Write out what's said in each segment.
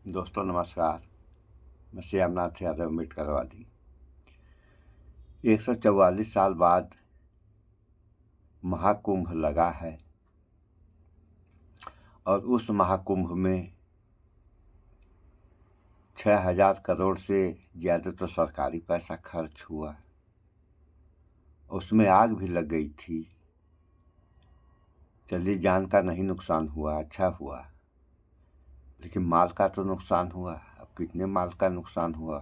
दोस्तों नमस्कार। मैं श्यामनाथ यादव अम्बेडकरवादी। 144 साल बाद महाकुंभ लगा है और उस महाकुंभ में 6000 करोड़ से ज़्यादा तो सरकारी पैसा खर्च हुआ। उसमें आग भी लग गई थी। चलिए जान का नहीं नुकसान हुआ, अच्छा हुआ, लेकिन माल का तो नुकसान हुआ। अब कितने माल का नुकसान हुआ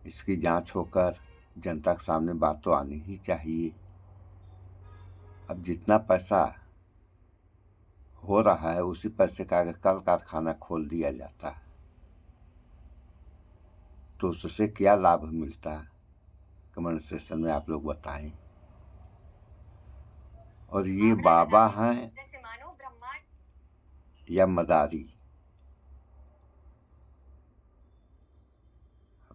इसकी जांच होकर जनता के सामने बात तो आनी ही चाहिए। अब जितना पैसा हो रहा है उसी पैसे का अगर कल कारखाना खोल दिया जाता तो उससे क्या लाभ मिलता, कमेंट सेक्शन में आप लोग बताएं। और ये बाबा हैं या मदारी,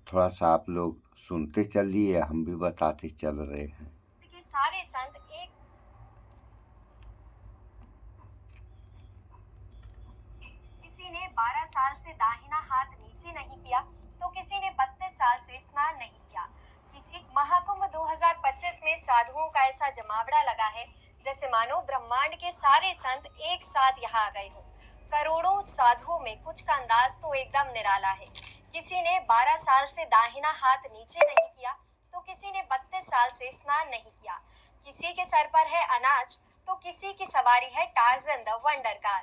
थोड़ा सा आप लोग सुनते चलिए, हम भी बताते चल रहे हैं। सारे संत एक किसी ने 12 साल से दाहिना हाथ नीचे नहीं किया तो किसी ने 32 साल से स्नान नहीं किया। किसी महाकुंभ 2025 में साधुओं का ऐसा जमावड़ा लगा है जैसे मानो ब्रह्मांड के सारे संत एक साथ यहाँ आ गए हो। करोड़ों साधुओं में कुछ का अंदाज तो एकदम निराला है। किसी ने 12 साल से दाहिना हाथ नीचे नहीं किया तो किसी ने 32 साल से स्नान नहीं किया। किसी के सर पर है अनाज तो किसी की सवारी है टार्जन द वंडर कार।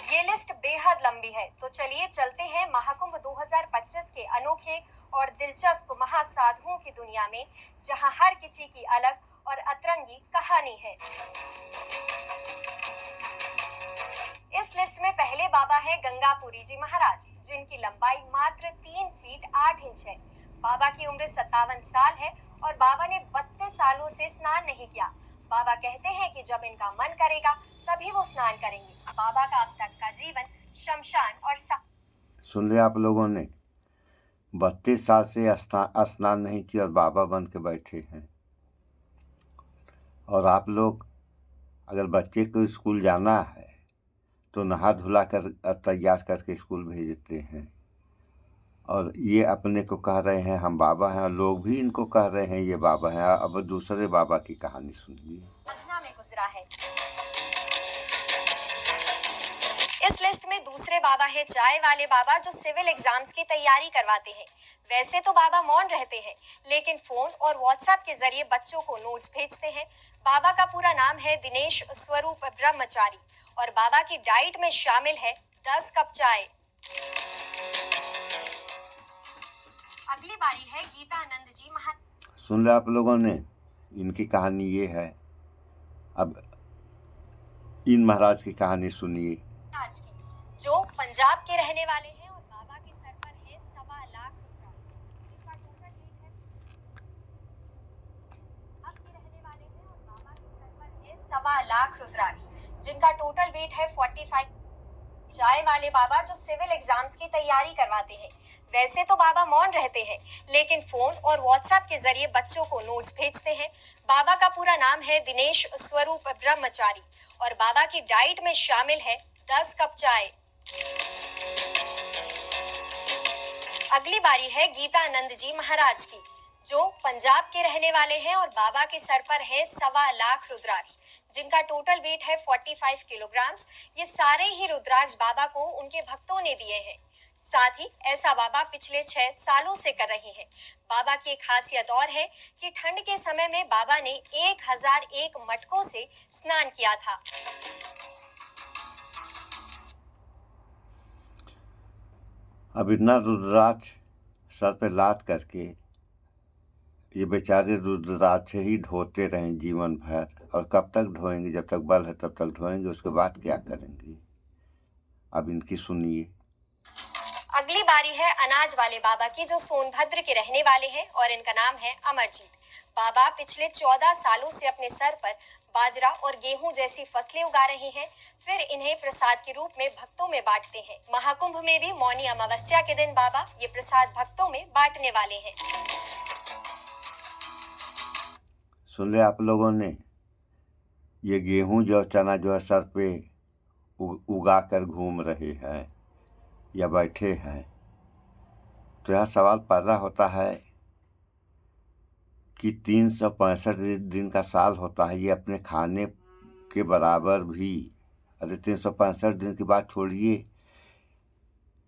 ये लिस्ट बेहद लंबी है, तो चलिए चलते हैं महाकुंभ 2025 के अनोखे और दिलचस्प महासाधुओं की दुनिया में, जहां हर किसी की अलग और अतरंगी कहानी है। इस लिस्ट में पहले बाबा है गंगापुरी जी महाराज, जिनकी लंबाई मात्र 3 फीट 8 इंच है। बाबा की उम्र 57 साल है और बाबा ने 32 सालों से स्नान नहीं किया। बाबा कहते हैं कि जब इनका मन करेगा तभी वो स्नान करेंगे। बाबा का अब तक का जीवन शमशान और सुन लिया आप लोगों ने। 32 साल से स्नान नहीं किया और बाबा बन के बैठे हैं। और आप लोग अगर बच्चे को स्कूल जाना है तो नहा धुला कर तैयार करके स्कूल भेजते हैं, और ये अपने को कह रहे हैं हम बाबा हैं, और लोग भी इनको कह रहे हैं ये बाबा हैं। अब दूसरे बाबा की कहानी सुनिए। में गुजरा है। इस लिस्ट में दूसरे बाबा है चाय वाले बाबा, जो सिविल एग्जाम्स की तैयारी करवाते हैं। वैसे तो बाबा मौन रहते हैं, लेकिन फोन और व्हाट्सएप के जरिए बच्चों को नोट्स भेजते हैं। बाबा का पूरा नाम है दिनेश स्वरूप ब्रह्मचारी और बाबा की डाइट में शामिल है 10 कप चाय। अगली बारी है गीतानंद जी महाराज। सुन लिया आप लोगों ने, इनकी कहानी ये है। अब इन महाराज की कहानी सुनिए। जो पंजाब के रहने वाले हैं और बाबा के सर पर है 1.25 लाख जिनका टोटल वेट है। अब के रहने वाले हैं और बाबा के सर पर है 1.25 लाख रुद्राक्ष, जिनका टोटल वेट है 45। चाय वाले बाबा, जो सिविल एग्जाम्स की तैयारी करवाते हैं। वैसे तो बाबा मौन रहते हैं, लेकिन फोन और व्हाट्सएप के जरिए बच्चों को नोट्स भेजते हैं। बाबा का पूरा नाम है दिनेश स्वरूप ब्रह्मचारी और बाबा की डाइट में शामिल है 10 कप चाय। अगली बारी है गीतानंद जी महाराज की, जो पंजाब के रहने वाले हैं और बाबा के सर पर है 1.25 लाख रुद्राक्ष, जिनका टोटल वेट है 45 किलोग्राम। ये सारे ही रुद्राक्ष बाबा को उनके भक्तों ने दिए हैं। साथ ही ऐसा बाबा पिछले 6 सालों से कर रहे हैं। बाबा की एक खासियत और है कि ठंड के समय में बाबा ने 1001 मटकों से स्नान किया था। अब इतना रुद्राक्ष सर पे लाद करके ये बेचारे रुद्राक्ष ही ढोते रहें जीवन भर, और कब तक ढोएंगे? जब तक बल है तब तक ढोएंगे, उसके बाद क्या करेंगे? अब इनकी सुनिए। अगली बारी है अनाज वाले बाबा की, जो सोनभद्र के रहने वाले हैं और इनका नाम है अमरजीत। बाबा पिछले 14 सालों से अपने सर पर बाजरा और गेहूं जैसी फसलें उगा रहे हैं, फिर इन्हें प्रसाद के रूप में भक्तों में बांटते हैं। महाकुंभ में भी मौनी अमावस्या के दिन बाबा ये प्रसाद भक्तों में बांटने वाले हैं। सुन ले आप लोगों ने, ये गेहूं जो चना जो है सर पे उगा कर घूम रहे हैं या बैठे हैं। तो यह सवाल पैदा होता है कि 365 दिन का साल होता है, ये अपने खाने के बराबर भी, अरे 365 दिन की बात छोड़िए,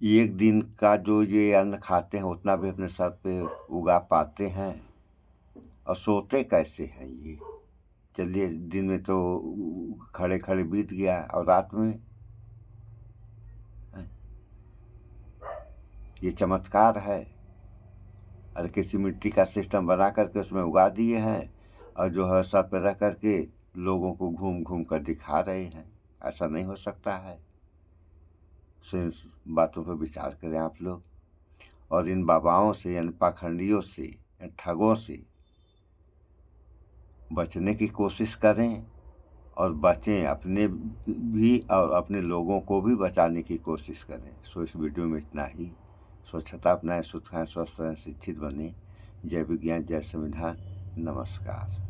एक दिन का जो ये अन्न खाते हैं उतना भी अपने सर पे उगा पाते हैं? और सोते कैसे हैं ये? चलिए, दिन में तो खड़े खड़े बीत गया और रात में ये चमत्कार है। अरे किसी मिट्टी का सिस्टम बना करके उसमें उगा दिए हैं और जो है सर पे रख करके लोगों को घूम घूम कर दिखा रहे हैं। ऐसा नहीं हो सकता है। सो इन बातों पर विचार करें आप लोग, और इन बाबाओं से यानी पाखंडियों से, ठगों से बचने की कोशिश करें और बचें, अपने भी और अपने लोगों को भी बचाने की कोशिश करें। सो इस वीडियो में इतना ही। स्वच्छता अपनाएं, शुद्ध खाएं, स्वस्थ रहें, शिक्षित बने। जय विज्ञान, जय संविधान। नमस्कार।